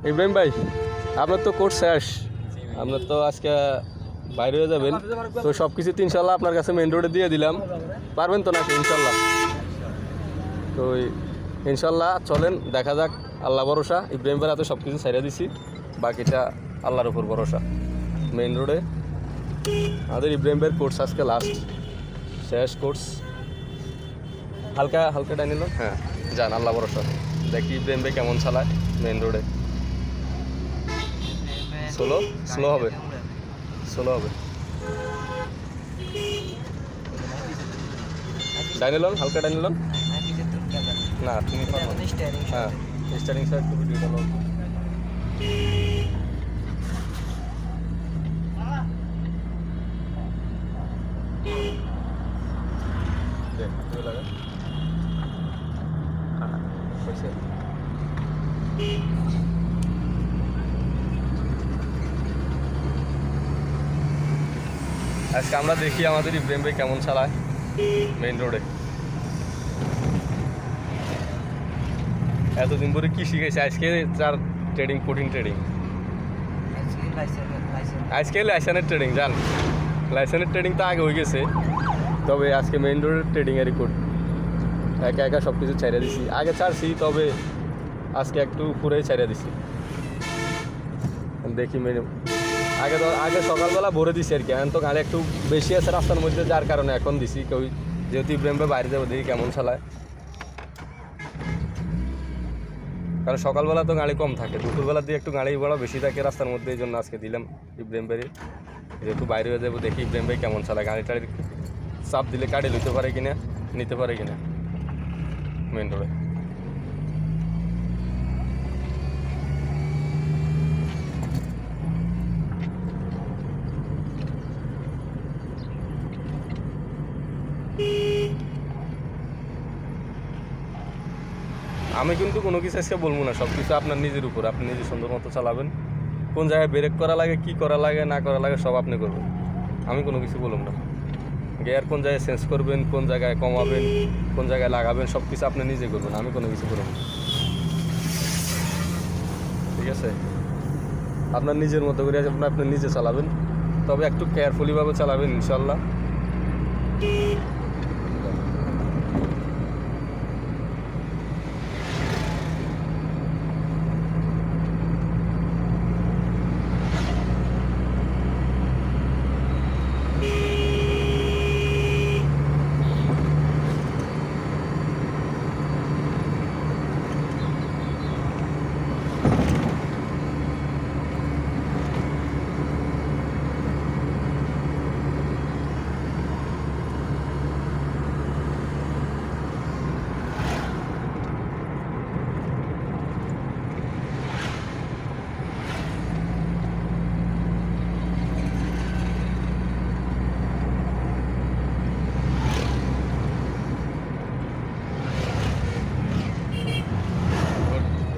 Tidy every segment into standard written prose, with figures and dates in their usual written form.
ইব্রাহিম ভাই, আপনার তো কোর্স শেষ, আপনার তো আজকে বাইরে হয়ে যাবেন, তো সব কিছু তো ইনশাল্লাহ আপনার কাছে মেন রোডে দিয়ে দিলাম, পারবেন তো নাকি ইনশাল্লাহ? তো ইনশাল্লাহ চলেন, দেখা যাক, আল্লাহ ভরসা। ইব্রাহিম ভাই হাতে সব কিছু ছেড়ে দিছি, বাকিটা আল্লাহর উপর ভরসা। মেন রোডে আমাদের ইব্রাহিম ভাইয়ের কোর্স আজকে লাস্ট, শেষ কোর্স। হালকা হালকা টাইম নিল, হ্যাঁ যান, আল্লাহ ভরসা। দেখি ইব্রাহিম ভাই কেমন চালায় মেন রোডে। স্লো স্লো হবে, স্লো হবে। ডাইনিলন, হালকা ডাইনিলন। না তুমি পারো, হ্যাঁ স্টারিং সাইড একটু ভিডিওটা নাও। দেখ তুমি লাগা, হ্যাঁ হয়েছে। আজকে আমরা দেখি আমাদের ইব্রাহিম ভাই কেমন চালায় মেইন রোডে। এতদিন পরে কি শিখেছে আজকে? তার ট্রেডিং, কোটিং ট্রেডিং, আজকে লাইসেন্সের ট্রেডিং। জান, লাইসেন্সের ট্রেডিং তো আগে হয়ে গেছে, তবে আজকে মেইন রোডের ট্রেডিংয়ের রিপোর্ট একা একা সব কিছু ছাইড়া দিছি। আগে ছাড়ছি, তবে আজকে একটু পুরেই ছাইড়া দিছি। দেখি আগে সকালবেলা ভরে দিছি আর কি, এখন তো গাড়ি একটু বেশি আছে রাস্তার মধ্যে, যার কারণে এখন দিছি। কেউ যেহেতু ইব্রাহিম ভাই বাইরে যাবো, দেখি কেমন চালায়। কারণ সকালবেলা তো গাড়ি কম থাকে, দুপুরবেলা দিয়ে একটু গাড়ি ভাড়া বেশি থাকে রাস্তার মধ্যে, এই জন্য আজকে দিলাম ইব্রাহিম ভাই। যেহেতু বাইরে হয়ে যাবো, দেখি ইব্রাহিম ভাই কেমন চালায়, গাড়ি টাড়ি চাপ দিলে কাটে লইতে পারে কিনা, নিতে পারে কিনা মেন রোডে। আমি কিন্তু কোনো কিছু আজকে বলবো না, সব কিছু আপনার নিজের উপর, আপনি নিজে সুন্দর মতো চালাবেন। কোন জায়গায় ব্রেক করা লাগে, কি করা লাগে না করা লাগে, সব আপনি করবেন। আমি কোনো কিছু বলব না। গিয়ার কোন জায়গায় চেঞ্জ করবেন, কোন জায়গায় কমাবেন, কোন জায়গায় লাগাবেন, সব কিছু আপনি নিজে করবেন, আমি কোনো কিছু করব না। ঠিক আছে? আপনার নিজের মতো করে আপনি নিজে চালাবেন, তবে একটু কেয়ারফুলিভাবে চালাবেন ইনশাল্লাহ।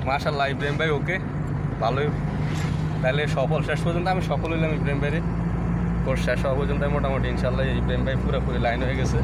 মাশাআল্লাহ ইব্রাহিম ভাই, ওকে ভালোই। তাহলে সফল শেষ পর্যন্ত আমি সফল হইলাম ইব্রাহিম ভাইয়ের। কোর্স শেষ হওয়া পর্যন্ত মোটামুটি ইনশাল্লাহ ইব্রাহিম ভাই পুরোপুরি লাইন হয়ে গেছে।